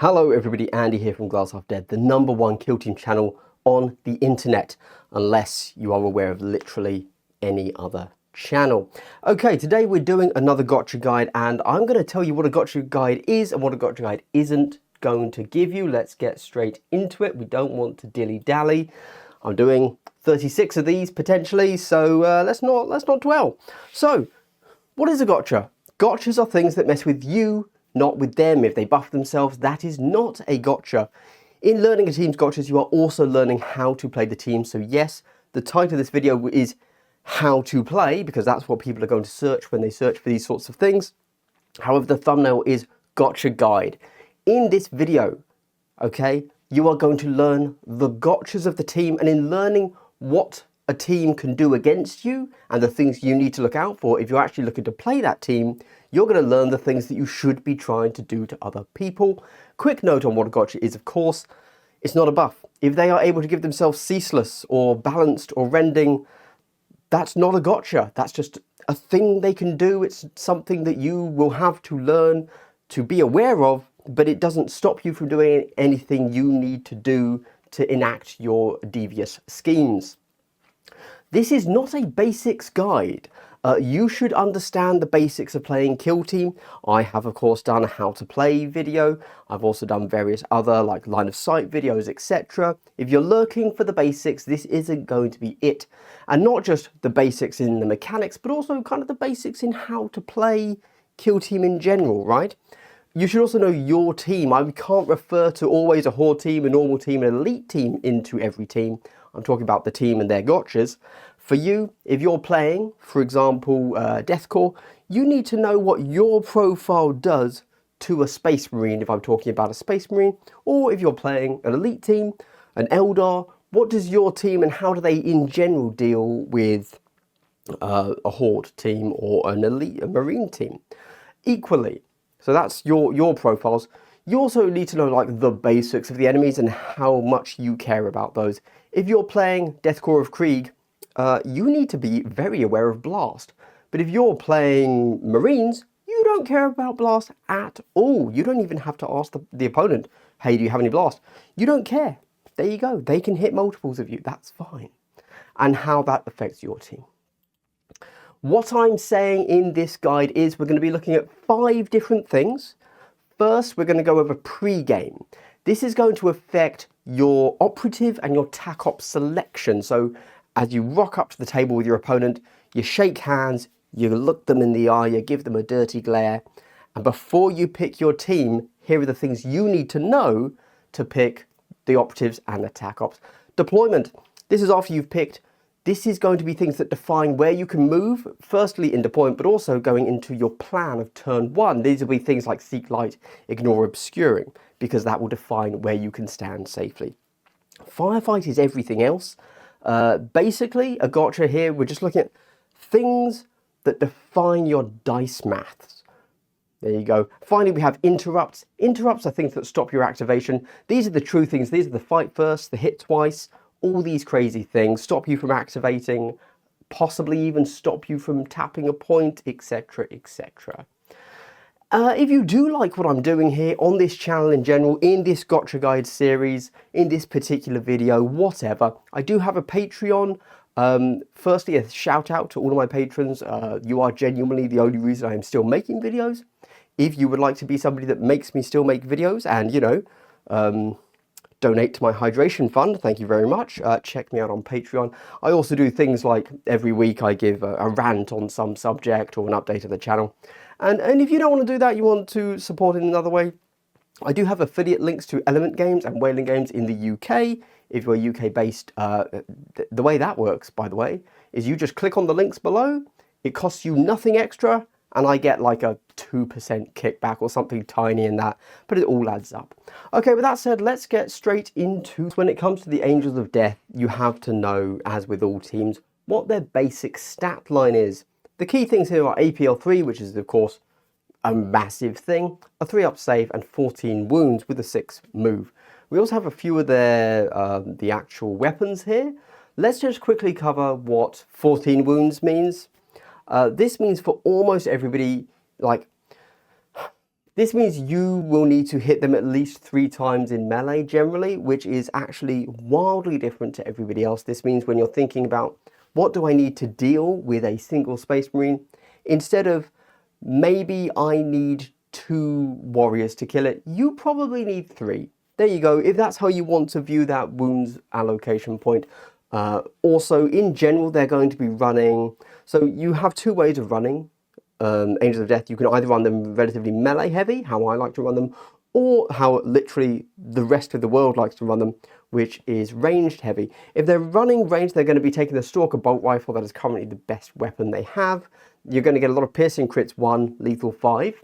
Hello everybody, Andy here from Glass Half Dead, the #1 kill team channel on the internet, unless you are aware of literally any other channel. Okay, today we're doing another gotcha guide, and I'm going to tell you what a gotcha guide is and what a gotcha guide isn't going to give you. Let's get straight into it. We don't want to dilly-dally. I'm doing 36 of these potentially, so let's not dwell. So, what is a gotcha? Gotchas are things that mess with you, not with them. If they buff themselves, that is not a gotcha. In learning a team's gotchas, you are also learning how to play the team. So yes, the title of this video is how to play, because that's what people are going to search when they search for these sorts of things. However, the thumbnail is gotcha guide. In this video, okay, you are going to learn the gotchas of the team, and in learning what a team can do against you and the things you need to look out for if you're actually looking to play that team, you're going to learn the things that you should be trying to do to other people. Quick note on what a gotcha is, of course, it's not a buff. If they are able to give themselves ceaseless or balanced or rending, that's not a gotcha. That's just a thing they can do. It's something that you will have to learn to be aware of, but it doesn't stop you from doing anything you need to do to enact your devious schemes. This is not a basics guide. You should understand the basics of playing kill team. I have of course done a how to play video. I've also done various other like line of sight videos, etc. If you're looking for the basics, this isn't going to be it. And not just the basics in the mechanics, but also kind of the basics in how to play kill team in general, right? You should also know your team. I can't refer to always a horde team, a normal team, an elite team into every team. I'm talking about the team and their gotchas. For you, if you're playing, for example, Deathcore, you need to know what your profile does to a Space Marine, if I'm talking about a Space Marine, or if you're playing an elite team, an Eldar, what does your team and how do they in general deal with a horde team or an elite, a Marine team? Equally, so that's your profiles. You also need to know like the basics of the enemies and how much you care about those. If you're playing Deathcore of Krieg, you need to be very aware of Blast. But if you're playing Marines, you don't care about Blast at all. You don't even have to ask the opponent, hey, do you have any Blast? You don't care. There you go. They can hit multiples of you. That's fine. And how that affects your team. What I'm saying in this guide is we're going to be looking at 5 different things. First, we're going to go over pre-game. This is going to affect your operative and your TAC-op selection. So as you rock up to the table with your opponent, you shake hands, you look them in the eye, you give them a dirty glare. And before you pick your team, here are the things you need to know to pick the operatives and the TAC-ops. Deployment. This is after you've picked. This is going to be things that define where you can move, firstly in deployment, but also going into your plan of turn 1. These will be things like seek light, ignore obscuring, because that will define where you can stand safely. Firefight is everything else. Basically, a gotcha here, we're just looking at things that define your dice maths. There you go. Finally, we have interrupts. Interrupts are things that stop your activation. These are the true things. These are the fight first, the hit twice, all these crazy things, stop you from activating, possibly even stop you from tapping a point, etc, etc. If you do like what I'm doing here on this channel in general, in this gotcha guide series, in this particular video, whatever, I do have a Patreon. Firstly, a shout out to all of my patrons. You are genuinely the only reason I am still making videos. If you would like to be somebody that makes me still make videos and, you know, donate to my hydration fund, thank you very much. Check me out on Patreon. I also do things like every week I give a rant on some subject or an update of the channel. And if you don't want to do that, you want to support in another way, I do have affiliate links to Element Games and Whaling Games in the UK. If you're UK based, the way that works, by the way, is you just click on the links below. It costs you nothing extra, and I get like a 2% kickback or something tiny in that, but it all adds up. Okay, with that said, let's get straight into when it comes to the Angels of Death, you have to know, as with all teams, what their basic stat line is. The key things here are APL 3, which is of course a massive thing, a 3-up save and 14 wounds with a 6 move. We also have a few of their the actual weapons here. Let's just quickly cover what 14 wounds means. This means for almost everybody, like This means you will need to hit them at least 3 times in melee generally, which is actually wildly different to everybody else. This means when you're thinking about what do I need to deal with a single Space Marine, instead of maybe I need 2 warriors to kill it, you probably need 3. There you go, if that's how you want to view that wounds allocation point. Also, in general, they're going to be running, so you have 2 ways of running Angels of Death. You can either run them relatively melee heavy, how I like to run them, or how literally the rest of the world likes to run them, which is ranged heavy. If they're running ranged, they're going to be taking the Stalker Bolt Rifle. That is currently the best weapon they have. You're going to get a lot of piercing crits 1, lethal 5,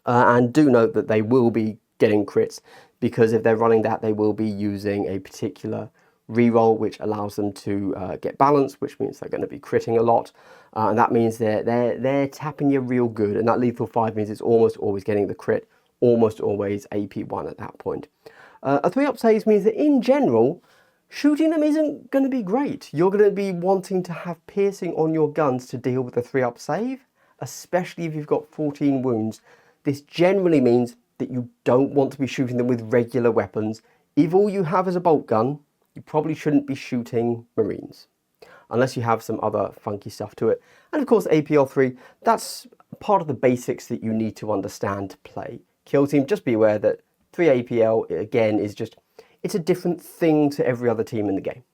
and do note that they will be getting crits, because if they're running that, they will be using a particular reroll which allows them to get balance, which means they're going to be critting a lot, and that means they're tapping you real good, and that lethal 5 means it's almost always getting the crit, almost always AP1 at that point. A 3-up save means that in general, shooting them isn't going to be great. You're going to be wanting to have piercing on your guns to deal with a 3-up save, especially if you've got 14 wounds. This generally means that you don't want to be shooting them with regular weapons. If all you have is a bolt gun, you probably shouldn't be shooting Marines, unless you have some other funky stuff to it. And of course, APL3, that's part of the basics that you need to understand to play Kill Team. Just be aware that 3 APL, again, is just, it's a different thing to every other team in the game.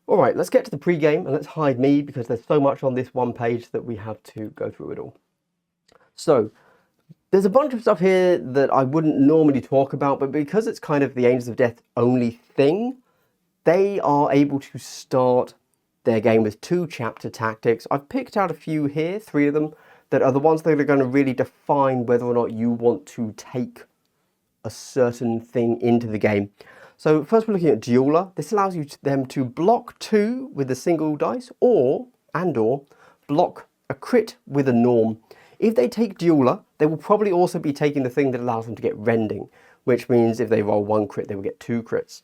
All right, let's get to the pre-game, and let's hide me, because there's so much on this one page that we have to go through it all. So, there's a bunch of stuff here that I wouldn't normally talk about, but because it's kind of the Angels of Death only thing, they are able to start their game with 2 chapter tactics. I've picked out a few here, 3 of them, that are the ones that are going to really define whether or not you want to take a certain thing into the game. So first we're looking at Dueler. This allows them to block 2 with a single dice, or block a crit with a norm. If they take Dueler, they will probably also be taking the thing that allows them to get rending, which means if they roll 1 crit, they will get 2 crits.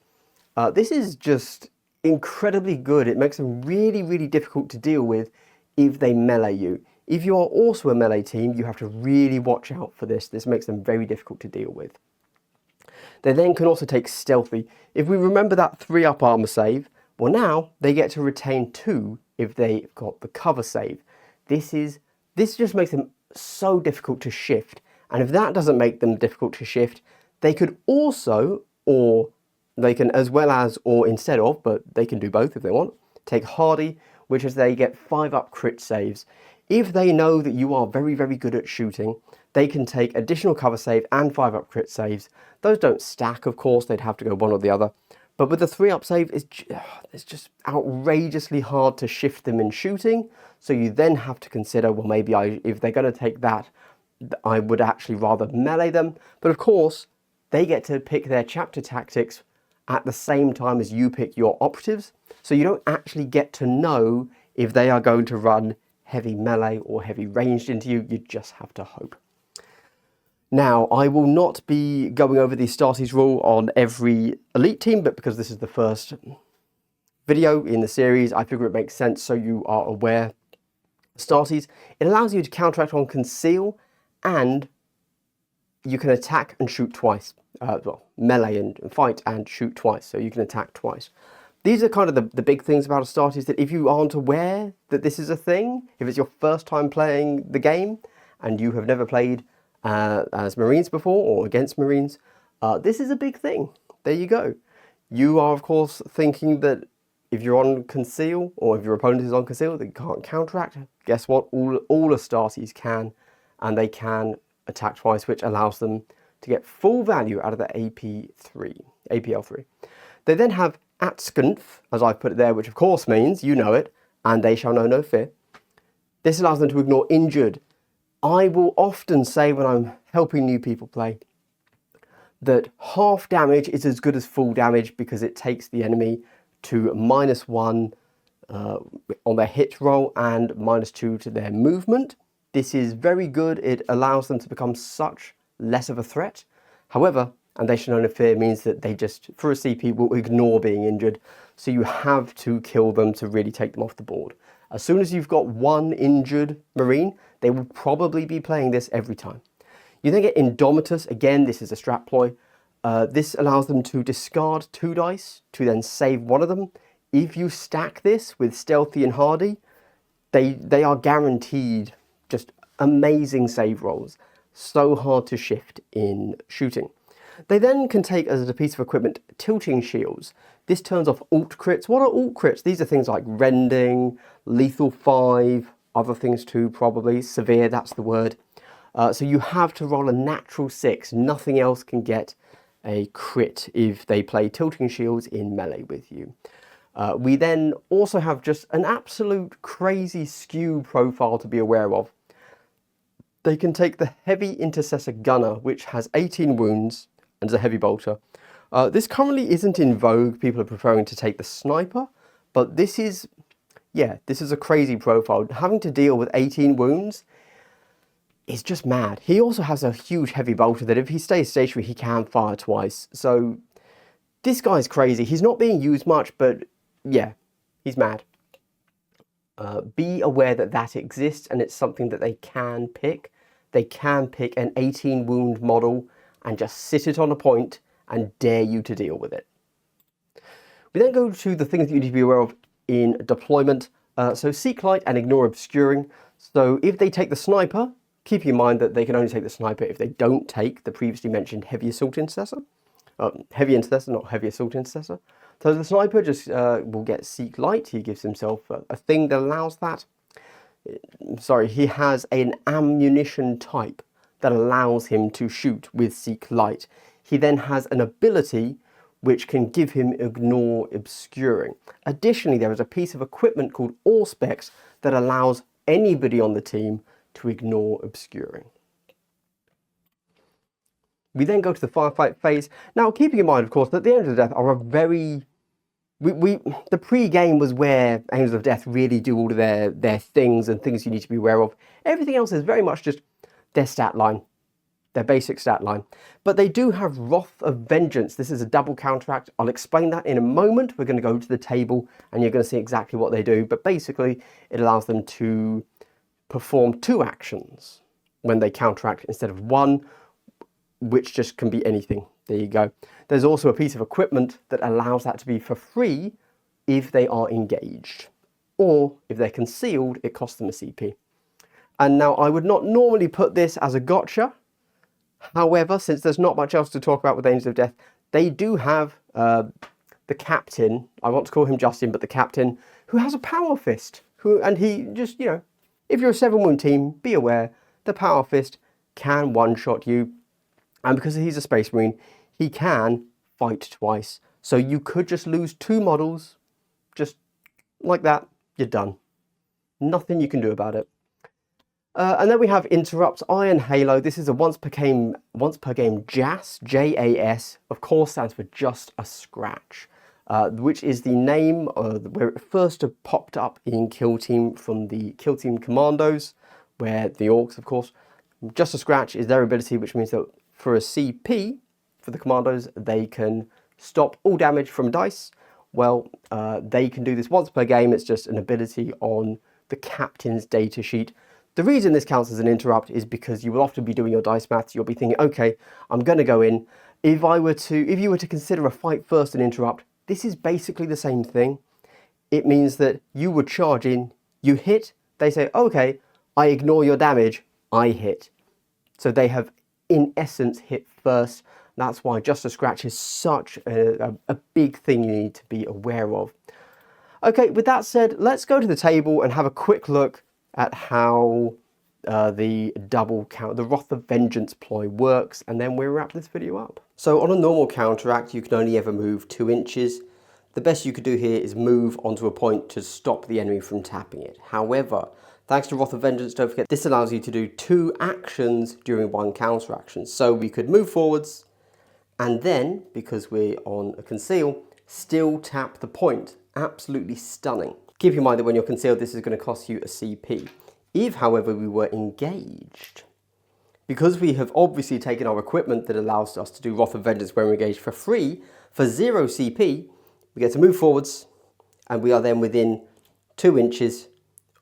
This is just incredibly good. It makes them really, really difficult to deal with if they melee you. If you are also a melee team, you have to really watch out for this. This makes them very difficult to deal with. They then can also take Stealthy. If we remember that 3-up armor save, well, now they get to retain 2 if they've got the cover save. This just makes them so difficult to shift, and if that doesn't make them difficult to shift, they could also, or they can as well as, or instead of, but they can do both if they want, take Hardy, which is they get 5-up crit saves. If they know that you are very, very good at shooting, they can take additional cover save and 5-up crit saves. Those don't stack, of course, they'd have to go one or the other. But with the 3-up save, it's just outrageously hard to shift them in shooting. So you then have to consider, well, maybe if they're going to take that, I would actually rather melee them. But of course, they get to pick their chapter tactics at the same time as you pick your operatives. So you don't actually get to know if they are going to run heavy melee or heavy ranged into you. You just have to hope. Now, I will not be going over the Astartes rule on every elite team, but because this is the first video in the series, I figure it makes sense so you are aware. Astartes, it allows you to counteract on conceal, and you can attack and shoot twice. Well, melee and fight and shoot twice, so you can attack twice. These are kind of the big things about Astartes, that if you aren't aware that this is a thing, if it's your first time playing the game and you have never played as Marines before or against Marines, this is a big thing. There you go. You are, of course, thinking that if you're on conceal, or if your opponent is on conceal, they can't counteract. Guess what? All Astartes can, and they can attack twice, which allows them to get full value out of the APL3. They then have Atskunf, as I've put it there, which of course means, you know it, and they shall know no fear. This allows them to ignore injured. I will often say when I'm helping new people play that half damage is as good as full damage, because it takes the enemy to -1 on their hit roll and -2 to their movement. This is very good. It allows them to become such less of a threat. However, and they should know no fear means that they just, for a CP, will ignore being injured. So you have to kill them to really take them off the board. As soon as you've got 1 injured Marine, they will probably be playing this every time. You then get Indomitus. Again, this is a strat ploy. This allows them to discard 2 dice to then save one of them. If you stack this with Stealthy and Hardy, they are guaranteed just amazing save rolls. So hard to shift in shooting. They then can take as a piece of equipment tilting shields. This turns off alt crits. What are alt crits? These are things like rending, lethal 5, other things too probably. Severe, that's the word. So you have to roll a natural 6. Nothing else can get a crit if they play tilting shields in melee with you. We then also have just an absolute crazy skew profile to be aware of. They can take the Heavy Intercessor Gunner, which has 18 wounds and is a heavy bolter. This currently isn't in vogue. People are preferring to take the Sniper, but this is a crazy profile. Having to deal with 18 wounds is just mad. He also has a huge heavy bolter that if he stays stationary, he can fire twice. So this guy's crazy. He's not being used much, but yeah, he's mad. Be aware that that exists and it's something that they can pick. They can pick an 18 wound model and just sit it on a point and dare you to deal with it. We then go to the things that you need to be aware of in deployment. So Seek Light and Ignore Obscuring. So if they take the Sniper, keep in mind that they can only take the Sniper if they don't take the previously mentioned Heavy Assault Intercessor. Heavy Intercessor, not Heavy Assault Intercessor. So the Sniper just will get Seek Light. He gives himself a thing that allows that. Sorry, he has an ammunition type that allows him to shoot with Seek Light. He then has an ability which can give him Ignore Obscuring. Additionally, there is a piece of equipment called Allspecs that allows anybody on the team to ignore obscuring. We then go to the firefight phase. Now, keeping in mind, of course, that the Angels of Death are a very... the pre-game was where Angels of Death really do all of their things and things you need to be aware of. Everything else is very much just their stat line, their basic stat line. But they do have Wrath of Vengeance. This is a double counteract. I'll explain that in a moment. We're going to go to the table and you're going to see exactly what they do. But basically, it allows them to perform 2 actions when they counteract instead of 1, which just can be anything. There you go. There's also a piece of equipment that allows that to be for free if they are engaged. Or if they're concealed, it costs them a CP. And now I would not normally put this as a gotcha. However, since there's not much else to talk about with Angels of Death, they do have the captain, I want to call him Justin, but the captain, who has a power fist. And he just, you know, if you're a 7-wound team, be aware, the power fist can one-shot you. And because he's a Space Marine, he can fight twice. So you could just lose 2 models, just like that, you're done. Nothing you can do about it. And then we have Interrupt, Iron Halo. This is a once per game JAS, J-A-S, of course stands for Just a Scratch, which is the name where it first popped up in Kill Team from the Kill Team Commandos, where the Orcs, of course. Just a Scratch is their ability, which means that for a CP, for the Commandos, they can stop all damage from dice. Well, they can do this once per game. It's just an ability on the captain's data sheet. The reason this counts as an interrupt is because you will often be doing your dice maths. You'll be thinking, okay, I'm going to go in. If you were to consider a fight first an interrupt, this is basically the same thing. It means that you would charge in, you hit, they say, okay, I ignore your damage, I hit. So they have, in essence, hit first. That's why Just a Scratch is such a big thing you need to be aware of. Okay, with that said, let's go to the table and have a quick look at how the Wrath of Vengeance ploy works, and then we'll wrap this video up. So on a normal counteract, you can only ever move 2 inches. The best you could do here is move onto a point to stop the enemy from tapping it. However, thanks to Wrath of Vengeance, don't forget, this allows you to do 2 actions during 1 counteraction. So we could move forwards, and then, because we're on a conceal, still tap the point. Absolutely stunning. Keep in mind that when you're concealed, this is going to cost you a CP. If, however, we were engaged, because we have obviously taken our equipment that allows us to do Wrath of Vengeance when we're engaged for free, for 0 CP, we get to move forwards, and we are then within 2 inches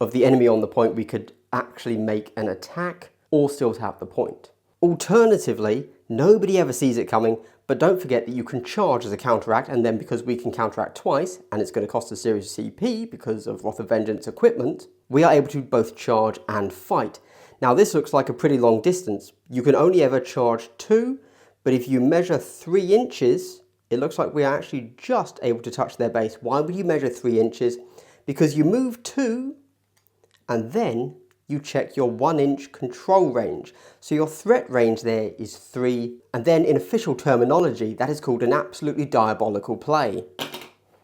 of the enemy on the point. We could actually make an attack or still tap the point. Alternatively, nobody ever sees it coming, but don't forget that you can charge as a counteract, and then because we can counteract twice, and it's going to cost a series CP because of Wrath of Vengeance equipment, we are able to both charge and fight. Now this looks like a pretty long distance. You can only ever charge 2, but if you measure 3 inches, it looks like we are actually just able to touch their base. Why would you measure 3 inches? Because you move 2, and then you check your 1-inch control range. So your threat range there is 3, and then in official terminology, that is called an absolutely diabolical play.